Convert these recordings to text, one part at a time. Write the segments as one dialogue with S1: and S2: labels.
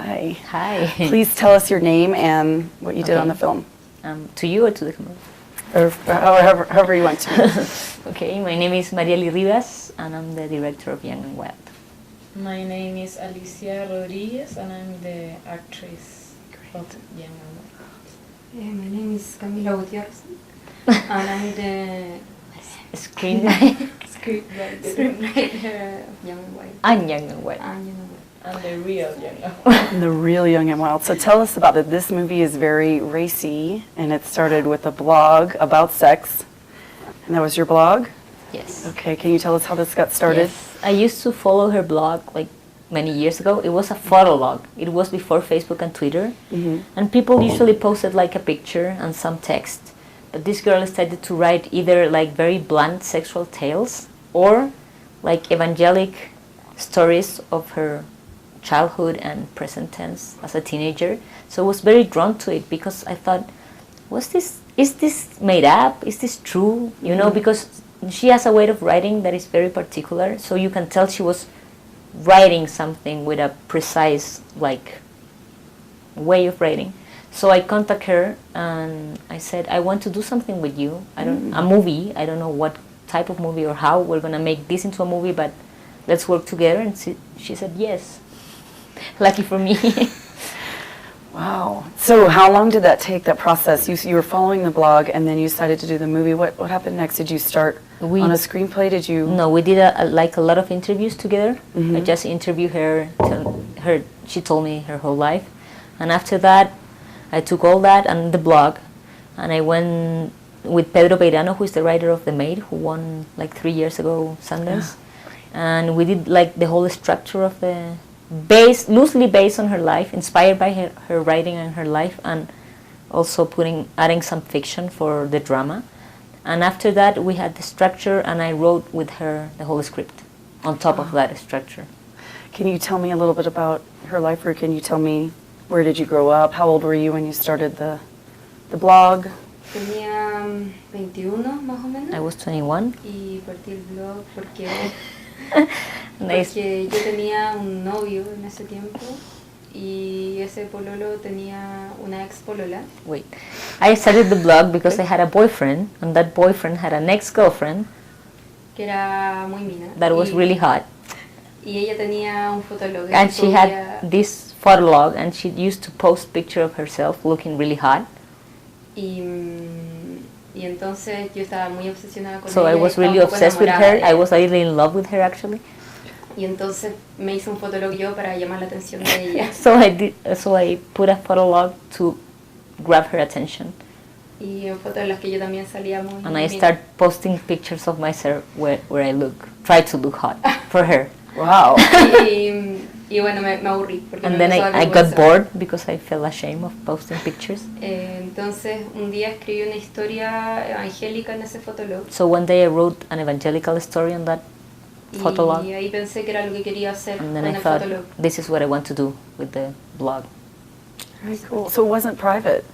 S1: Hi.
S2: Hi.
S1: Please tell us your name and what you did on the film.
S2: To you or to the camera?
S1: Or however you want to.
S2: Okay, my name is Marieli Rivas, and I'm the director of Young and Wild.
S3: My name is Alicia Rodriguez, and I'm the actress of Young and Wild.
S4: My name is Camila Gutierrez, and I'm the
S2: Screenwriter.
S4: screenwriter of Young and Wild.
S2: And Young and Wild.
S3: And the real Young and Wild.
S1: The real Young and Wild. So tell us about it. This movie is very racy, and it started with a blog about sex. And that was your blog?
S2: Yes.
S1: Okay, can you tell us how this got started?
S2: Yes. I used to follow her blog like many years ago. It was a photo log. It was before Facebook and Twitter.
S1: Mm-hmm.
S2: And people usually posted like a picture and some text. But this girl started to write either like very blunt sexual tales or like evangelic stories of her childhood and present tense as a teenager. So I was very drawn to it because I thought, is this made up? Is this true? You know, because she has a way of writing that is very particular. So you can tell she was writing something with a precise like way of writing. So I contacted her and I said, I want to do something with you. A movie. I don't know what type of movie or how we're gonna make this into a movie, but let's work together. And she said yes. Lucky for me.
S1: Wow. So how long did that take, that process? You were following the blog and then you decided to do the movie. What happened next? Did you start on a screenplay? Did you?
S2: No, we did a lot of interviews together.
S1: Mm-hmm.
S2: I just interviewed her, she told me her whole life. And after that, I took all that and the blog and I went with Pedro Beirano, who is the writer of The Maid, who won like 3 years ago Sundance. And we did like the whole structure of the loosely based on her life, inspired by her writing and her life, and also adding some fiction for the drama. And after that, we had the structure, and I wrote with her the whole script on top of that structure.
S1: Can you tell me a little bit about her life, or can you tell me where did you grow up? How old were you when you started the blog?
S4: Tenía 21 más o menos.
S2: I was 21.
S4: Y partí el blog porque yo tenía un novio en ese tiempo y ese pololo tenía una ex polola.
S2: Wait, I started the blog because I had a boyfriend, and that boyfriend had an ex-girlfriend
S4: que era muy mina.
S2: That was really hot.
S4: Y ella tenía un fotolog.
S2: And she had this photo log, and she used to post picture of herself looking really hot.
S4: Y entonces yo estaba muy obsesionada con ella.
S2: So I was really obsessed with her. I was really in love with her actually.
S4: Y entonces me hice un fotolog yo para llamar la atención de ella.
S2: So I put a photo log to grab her attention.
S4: Y en fotos en las que yo también salía muy.
S2: And I start posting pictures of myself where I try to look hot for her.
S1: Wow.
S4: Y bueno, me aburrí.
S2: And then I got bored because I felt ashamed of posting pictures.
S4: Entonces un día escribí una historia evangélica en ese fotolog.
S2: So one day I wrote an evangelical story on that fotolog.
S4: Y ahí pensé que era lo que quería hacer
S2: And
S4: con
S2: then I
S4: el
S2: thought,
S4: fotolog.
S2: this is what I want to do with the blog.
S1: Very cool. So it wasn't private?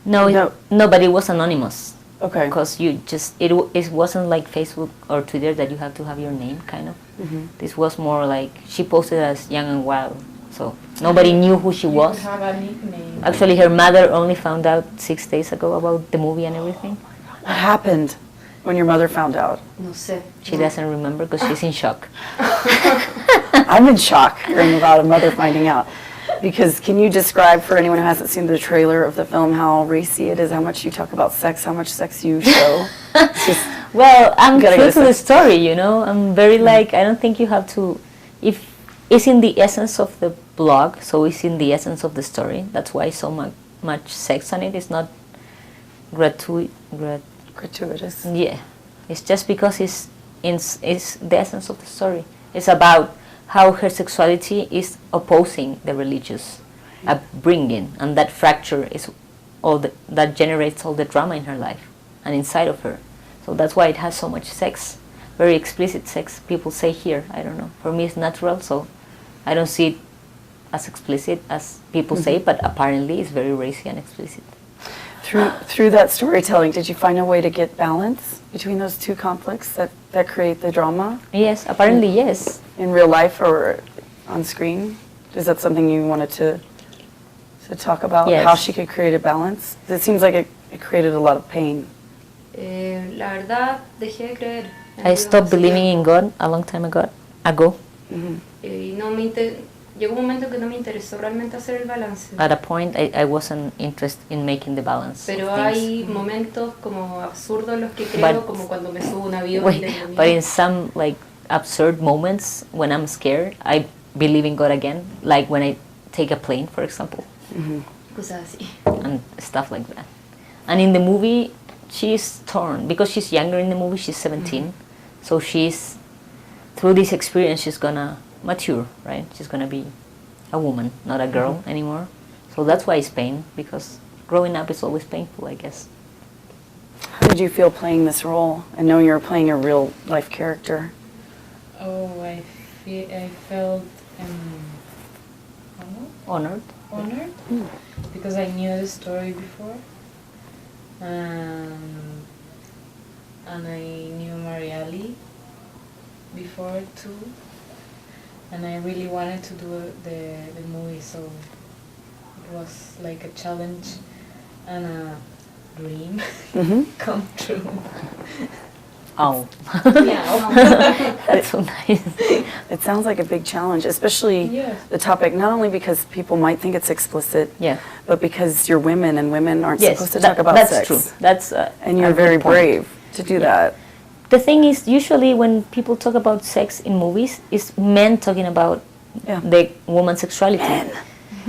S2: No, but it was anonymous.
S1: Okay.
S2: Because it wasn't like Facebook or Twitter that you have to have your name, kind of.
S1: Mm-hmm.
S2: This was more like she posted as Young and Wild, so nobody knew who she was.
S3: You could have a nickname.
S2: Actually, her mother only found out 6 days ago about the movie and everything.
S1: What happened when your mother found out?
S4: No sé.
S2: She doesn't remember because she's in shock.
S1: I'm in shock hearing about a mother finding out. Because can you describe for anyone who hasn't seen the trailer of the film how racy it is, how much you talk about sex, how much sex you show? It's just,
S2: Well, I'm
S1: gotta
S2: true
S1: get
S2: to
S1: a
S2: the story, you know. I'm very like, I don't think you have to, if it's in the essence of the blog, so it's in the essence of the story. That's why so much sex on it is not gratuitous.
S1: Yeah.
S2: It's just because it's the essence of the story. It's about how her sexuality is opposing the religious upbringing, and that fracture is that generates all the drama in her life and inside of her. So that's why it has so much sex, very explicit sex. People say here, I don't know. For me, it's natural, so I don't see it as explicit as people say, but apparently it's very racy and explicit.
S1: Through that storytelling, did you find a way to get balance between those two conflicts that create the drama?
S2: Yes, apparently yes.
S1: In real life or on screen? Is that something you wanted to to talk about
S2: Yes.
S1: how she could create a balance? It seems like it created a lot of pain.
S4: La verdad, dejé de creer. en
S2: I
S4: Dios
S2: stopped
S4: hace
S2: believing in
S4: tiempo.
S2: God a long time ago.
S4: Y no llegó un momento que no me interesó realmente hacer el balance.
S2: At a point, I wasn't interested in making the balance.
S4: Pero
S2: of things.
S4: hay momentos como absurdos en los que creo,
S2: But-
S4: como cuando me subo a un avión y
S2: Wait,
S4: tengo
S2: but in
S4: miedo.
S2: some like absurd moments when I'm scared, I believe in God again. Like when I take a plane, for example,
S4: Cosas así.
S2: and stuff like that. And in the movie, she's torn because she's younger in the movie. She's 17, so she's through this experience she's gonna mature, right? She's gonna be a woman, not a girl anymore. So that's why it's pain, because growing up is always painful, I guess.
S1: How did you feel playing this role and knowing you were playing a real life character?
S3: Oh, I felt
S2: Honored.
S3: honored because I knew the story before, and I knew Mariali before too, and I really wanted to do the movie, so it was like a challenge and a dream come true.
S2: Oh,
S4: Yeah.
S2: that's so nice.
S1: It sounds like a big challenge, especially
S3: Yes.
S1: the topic, not only because people might think it's explicit,
S2: Yeah.
S1: but because you're women and women aren't
S2: Yes,
S1: supposed to talk about
S2: that's
S1: sex.
S2: true. That's
S1: And
S2: a
S1: you're
S2: good
S1: very
S2: point.
S1: brave to do that.
S2: The thing is, usually when people talk about sex in movies, it's men talking about
S1: Yeah.
S2: the woman's sexuality.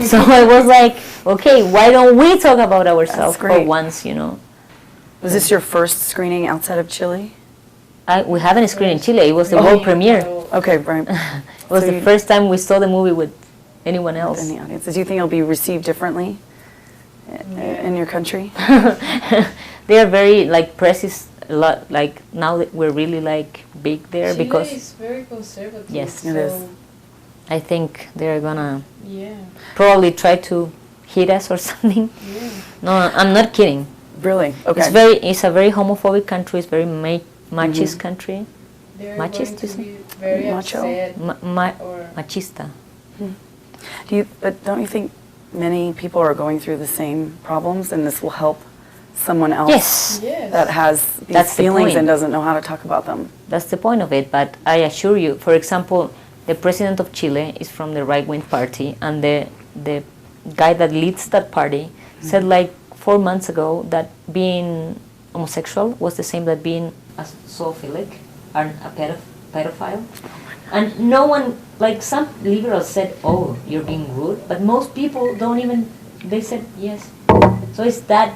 S2: So I was like, okay, why don't we talk about ourselves for
S1: great.
S2: once, you know?
S1: Was this your first screening outside of Chile?
S2: We haven't screened in Chile. It was the
S3: Oh,
S2: world premiere.
S1: Okay, right.
S2: It was
S1: So
S2: the
S1: you-
S2: first time we saw the movie with anyone else.
S1: In the audience. Do you think it'll be received differently in your country?
S2: They are very, like, press is a lot, like, now that we're really, like, big there
S3: Chile
S2: because
S3: is very conservative.
S2: Yes.
S3: so
S1: It is.
S2: I think they're gonna
S3: Yeah,
S2: probably try to hit us or something.
S3: yeah.
S2: No, I'm not kidding.
S1: Really? Okay.
S2: It's a very homophobic country. It's very machist country.
S3: They're
S2: Machist,
S3: going to
S2: is it?
S3: be very
S1: Macho?
S3: upset. Or
S2: Machista.
S1: But don't you think many people are going through the same problems and this will help someone else
S2: Yes,
S3: yes.
S1: that has these
S2: That's the
S1: feelings
S2: point.
S1: and doesn't know how to talk about them?
S2: that's the point of it. But I assure you, for example, the president of Chile is from the right-wing party, and the guy that leads that party said like 4 months ago that being homosexual was the same that being a zoophilic or a pedophile. And no one, like some liberals said, oh, you're being rude, but most people don't even, they said yes. So it's that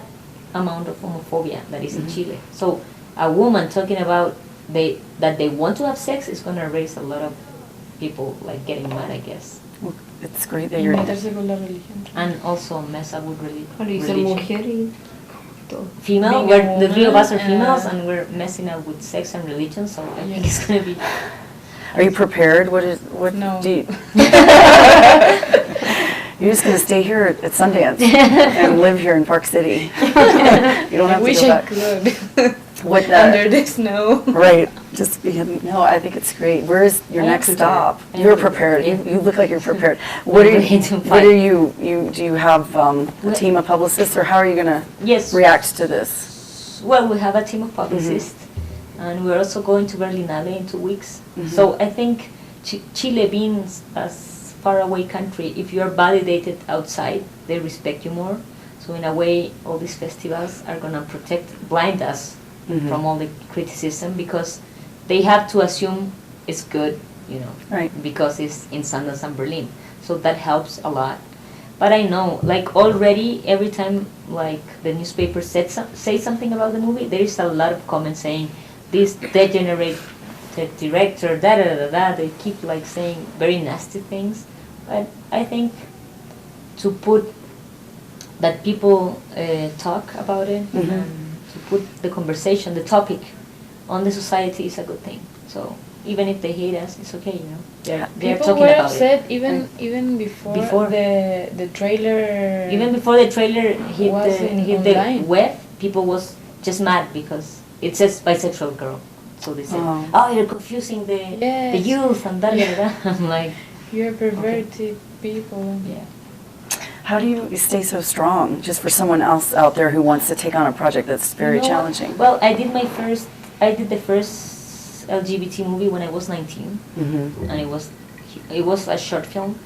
S2: amount of homophobia that is in Chile. So a woman talking about that they want to have sex is going to raise a lot of people like getting mad, I guess.
S1: Well, it's great that
S3: Y
S1: you're...
S3: meterse con la religión.
S2: And also mess up with
S4: Y ser
S2: religion.
S4: mujer y todo.
S2: Female,
S3: Being a
S2: the three of us are
S3: woman,
S2: females and we're messing up with sex and religion, so I think it's going to be...
S1: Are you prepared? What
S3: No.
S1: do you... You're just going to stay here at Sundance and live here in Park City. You don't
S3: I
S1: have to
S3: wish
S1: go
S3: I
S1: back.
S3: could.
S1: What
S3: Under the snow.
S1: Right. Just be hidden. No, I think it's great. Where is your
S2: I am
S1: next
S2: prepared.
S1: stop?
S2: I am
S1: You're
S2: prepared.
S1: prepared. You look like you're prepared. What are
S2: ready to
S1: you? What
S2: fight.
S1: are you? Do you have a team of publicists, or how are you going to
S2: Yes.
S1: react to this?
S2: Well, we have a team of publicists, and we're also going to Berlinale in 2 weeks. So I think Chile being a far away country, if you are validated outside, they respect you more. So in a way, all these festivals are gonna blind us from all the criticism because they have to assume it's good, you know,
S1: Right.
S2: because it's in Sundance and Berlin. So that helps a lot. But I know, like already, every time like the newspaper say something about the movie, there is a lot of comments saying this degenerate director, da da da da. They keep like saying very nasty things. But I think to put that people talk about it and to put the conversation, the topic, on the society is a good thing. So even if they hate us, it's okay, you know. They're
S3: People
S2: talking
S3: were
S2: about
S3: upset
S2: it.
S3: even before,
S2: Before.
S3: the trailer.
S2: Even before the trailer hit
S3: Was
S2: the
S3: online.
S2: web, people was just mad because it says bisexual girl. So they said,
S1: Oh.
S2: oh, you're confusing the
S3: Yes.
S2: youth and da da da. I'm like,
S3: You're perverted people.
S2: yeah.
S1: How do you stay so strong, just for someone else out there who wants to take on a project that's very
S2: You know what?
S1: challenging?
S2: Well, I did the first LGBT movie when I was 19,
S1: Mm-hmm.
S2: and it was a short film.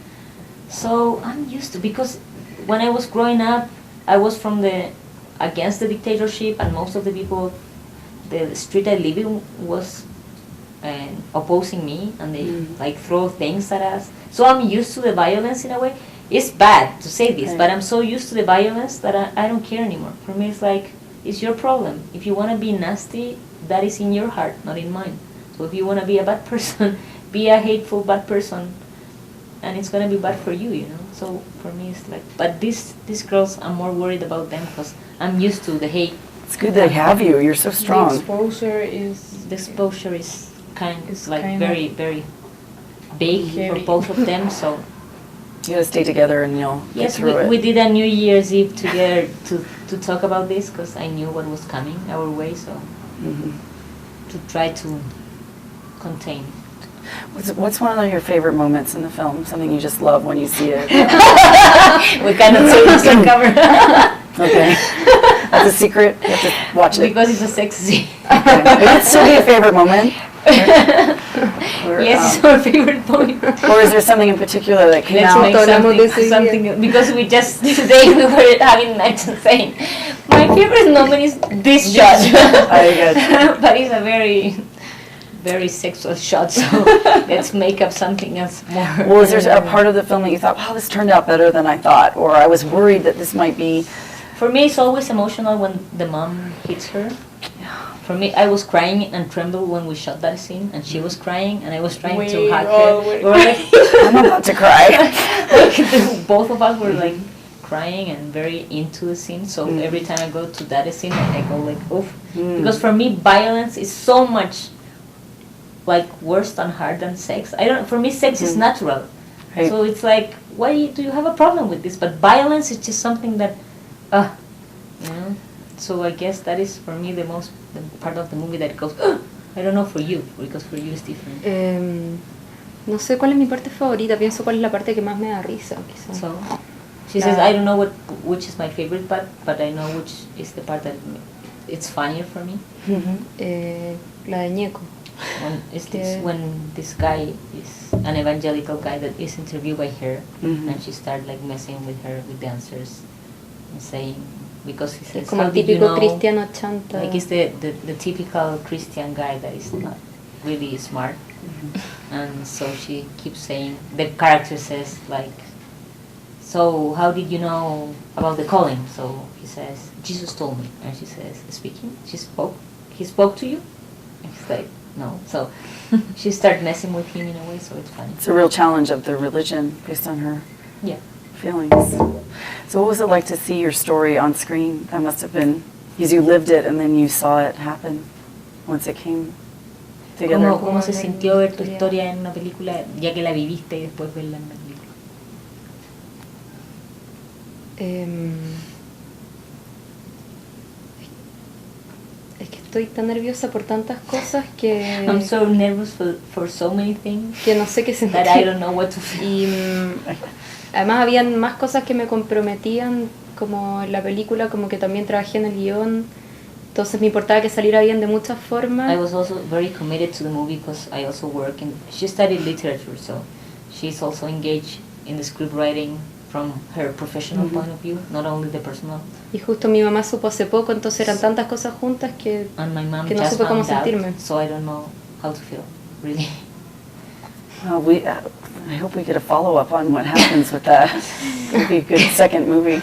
S2: So I'm used to, because when I was growing up, I was against the dictatorship, and most of the people, the street I live in was opposing me, and they like throw things at us. So I'm used to the violence in a way. It's bad to say this,
S1: Right.
S2: but I'm so used to the violence that I don't care anymore. For me, it's like, it's your problem. If you want to be nasty, that is in your heart, not in mine. So if you want to be a bad person, be a hateful bad person, and it's going to be bad for you, you know. So for me, it's like, but these girls, I'm more worried about them because I'm used to the hate.
S1: It's good they have you. You're so
S3: The
S1: strong.
S3: exposure is
S2: The exposure is
S3: It's
S2: like
S3: kind
S2: very,
S3: of
S2: very big
S3: heavy.
S2: for both of them. So
S1: You gotta stay together and you'll get
S2: yes,
S1: through
S2: we
S1: it.
S2: did a New Year's Eve together to talk about this because I knew what was coming our way. So
S1: Mhm.
S2: to try to contain.
S1: What's one of your favorite moments in the film? Something you just love when you see it?
S2: We cannot say this on camera
S1: Okay. That's a secret. You have to watch it.
S2: because it's a sex scene.
S1: Okay. It could still be a favorite moment. Or,
S2: Yes, it's our favorite point.
S1: or is there something in particular that came
S2: Let's
S1: out?
S2: make
S4: hablamos de eso hoy día.
S2: something because we just today we were having night and saying my favorite moment is this shot.
S1: I got
S2: But it's a very sexual shot, so let's make up something else more.
S1: Well, is there a part of the film that you thought, wow, this turned out better than I thought, or I was worried that this might be?
S2: For me, it's always emotional when the mom hits her. For me, I was crying and trembled when we shot that scene, and she was crying, and I was trying to
S3: We
S2: hug
S3: all
S2: her.
S3: were
S2: We were like,
S1: I'm about to cry.
S2: both of us were like crying and very into the scene. So
S1: Mm.
S2: every time I go to that scene, I go like, oof.
S1: Mm.
S2: Because for me, violence is so much like worse and hard than sex. For me, sex is
S1: Mm.
S2: natural.
S1: Right.
S2: So it's like, why do you have a problem with this? But violence is just something that, you know. So I guess that is for me the part of the movie that goes, I don't know for you, because for you it's different.
S4: No sé cuál es mi parte favorita, pienso cuál es la parte que más me da risa, quizás.
S2: So she says, I don't know which is my favorite part, but I know which is the part that it's funnier for me.
S4: La de Ñeco.
S2: When this guy is an evangelical guy that is interviewed by her,
S1: Mhm.
S2: and she started like messing with her with dancers and saying, because he
S4: Es
S2: says,
S4: como
S2: how
S4: el
S2: did you
S4: típico
S2: know?
S4: cristiano chanta.
S2: Like it's the typical Christian guy that is not really smart. And so she keeps saying, the character says like, so how did you know about the calling? So he says, Jesus told me. And she says, speaking? He spoke to you? And he's like, no. So she started messing with him in a way, so it's funny.
S1: It's a real challenge of the religion based on her
S2: Yeah.
S1: feelings. So what was it like to see your story on screen? That must have been, because you lived it and then you saw it happen once it came together.
S2: ¿Cómo se sintió ver tu historia en una película, ya que la viviste y después verla en la película?
S4: Es que estoy tan nerviosa por tantas cosas que
S2: I'm so nervous for so many things
S4: que no sé qué sentir.
S2: that I don't know what to feel.
S4: Y además habían más cosas que me comprometían, como en la película, como que también trabajé en el guión, entonces me importaba que saliera bien de muchas formas.
S2: I was also very committed to the movie because I also work in. She studied literature, so she's also engaged in the script writing from her professional point of view, not only the personal.
S4: Y justo mi mamá supo hace poco, entonces eran tantas cosas juntas que
S2: And my mom
S4: no
S2: just
S4: supe cómo
S2: found out,
S4: sentirme.
S2: so I don't know how to feel, really.
S1: Well, I hope we get a follow-up on what happens with that. It'd be a good second movie.